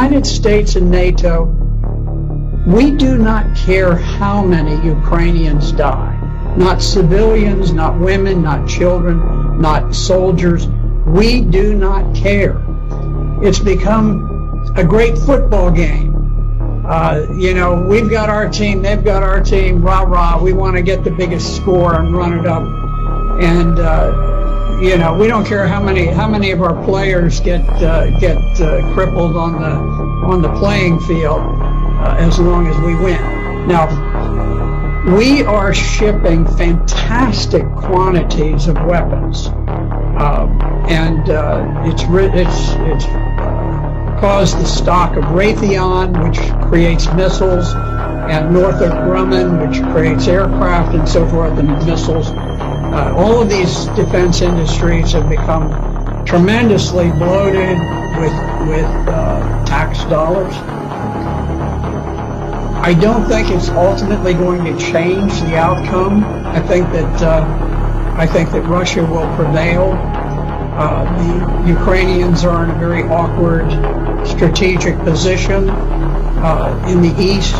United States and NATO, we do not care how many Ukrainians die. Not civilians, not women, not children, not soldiers. We do not care. It's become a great football game. You know, we've got our team, they've got our team, rah, rah. We want to get the biggest score and run it up. And, you know, we don't care how many of our players get crippled on the playing field as long as we win. Now, we are shipping fantastic quantities of weapons, and it's caused the stock of Raytheon, which creates missiles, and Northrop Grumman, which creates aircraft and so forth, and missiles. All of these defense industries have become tremendously bloated with tax dollars. I don't think it's ultimately going to change the outcome. I think that Russia will prevail. The Ukrainians are in a very awkward strategic position in the east.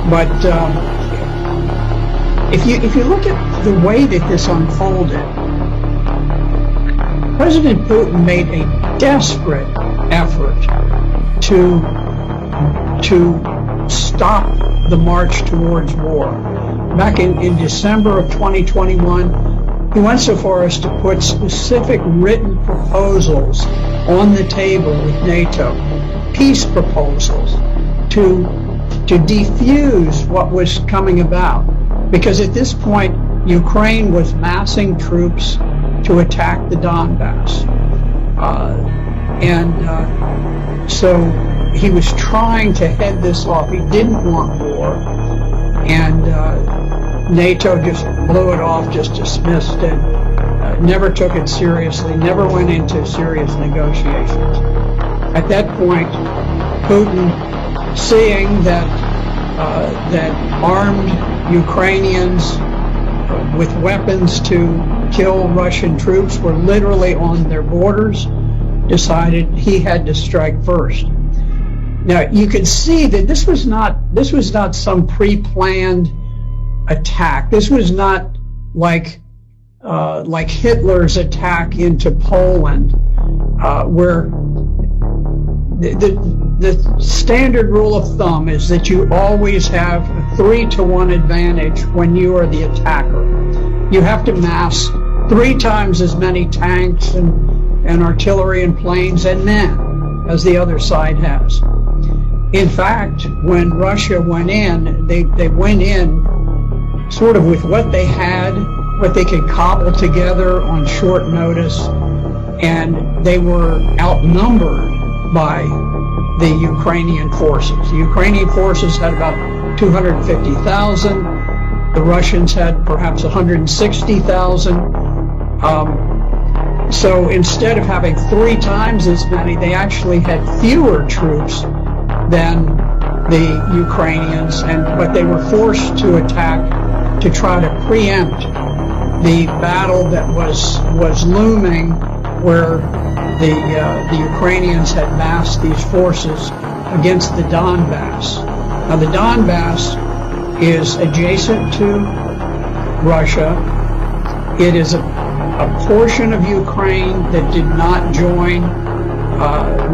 But if you look at the way that this unfolded, President Putin made a desperate effort to stop the march towards war. Back in December of 2021, he went so far as to put specific written proposals on the table with NATO, peace proposals, to defuse what was coming about. Because at this point, Ukraine was massing troops to attack the Donbass. So he was trying to head this off. He didn't want war. And NATO just blew it off, just dismissed it, never took it seriously, never went into serious negotiations. At that point, Putin, seeing that armed Ukrainians with weapons to kill Russian troops were literally on their borders, decided he had to strike first. Now you could see that this was not some pre-planned attack. This was not like Hitler's attack into Poland, where the standard rule of thumb is that you always have a 3-to-1 advantage when you are the attacker. You have to mass 3 times as many tanks and artillery and planes and men as the other side has. In fact, when Russia went in, they went in sort of with what they had, what they could cobble together on short notice, and they were outnumbered by the Ukrainian forces. The Ukrainian forces had about 250,000. The Russians had perhaps 160,000. So instead of having 3 times as many, they actually had fewer troops than the Ukrainians, but they were forced to attack to try to preempt the battle that was looming, where the Ukrainians had massed these forces against the Donbass. Now the Donbass is adjacent to Russia. It is a portion of Ukraine that did not join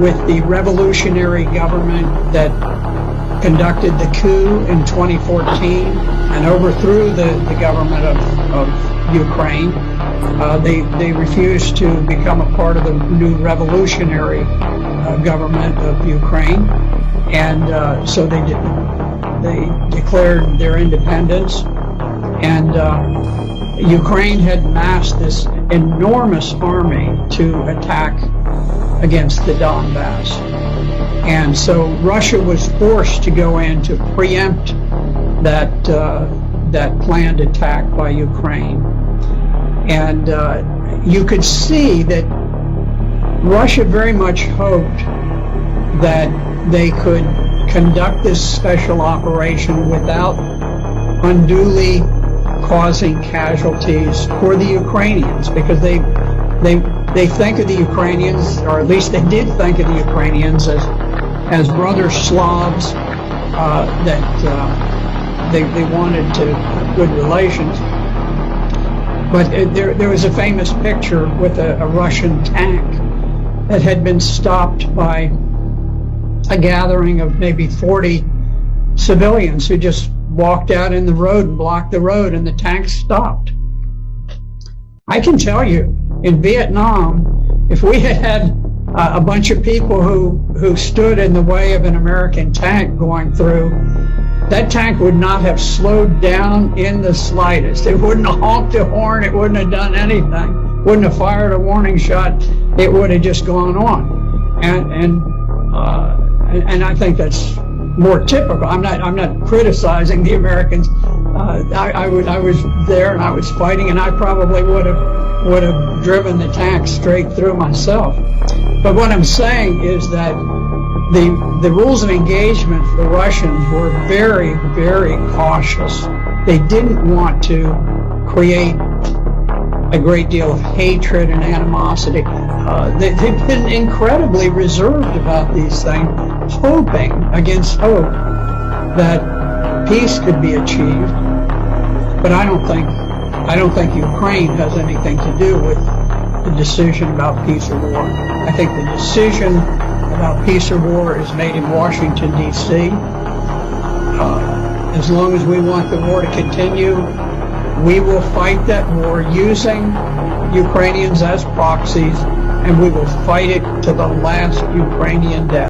with the revolutionary government that conducted the coup in 2014 and overthrew the government of Ukraine. They refused to become a part of the new revolutionary government of Ukraine, and so they declared their independence. And Ukraine had massed this enormous army to attack against the Donbass. And so Russia was forced to go in to preempt that planned attack by Ukraine. And you could see that Russia very much hoped that they could conduct this special operation without unduly causing casualties for the Ukrainians, because they they think of the Ukrainians, or at least they did think of the Ukrainians as brother Slavs, that they wanted to have good relations. But there was a famous picture with a Russian tank that had been stopped by a gathering of maybe 40 civilians who just walked out in the road and blocked the road, and the tank stopped. I can tell you, in Vietnam, if we had had a bunch of people who stood in the way of an American tank going through, that tank would not have slowed down in the slightest. It wouldn't have honked a horn. It wouldn't have done anything. Wouldn't have fired a warning shot. It would have just gone on. And I think that's more typical. I'm not criticizing the Americans. I was there and I was fighting, and I probably would have driven the tank straight through myself. But what I'm saying is that the rules of engagement for the Russians were very, very cautious. They didn't want to create a great deal of hatred and animosity. They've been incredibly reserved about these things, hoping against hope that peace could be achieved. But I don't think Ukraine has anything to do with the decision about peace or war. I think the decision about peace or war is made in Washington, D.C. As long as we want the war to continue, we will fight that war using Ukrainians as proxies, and we will fight it to the last Ukrainian death.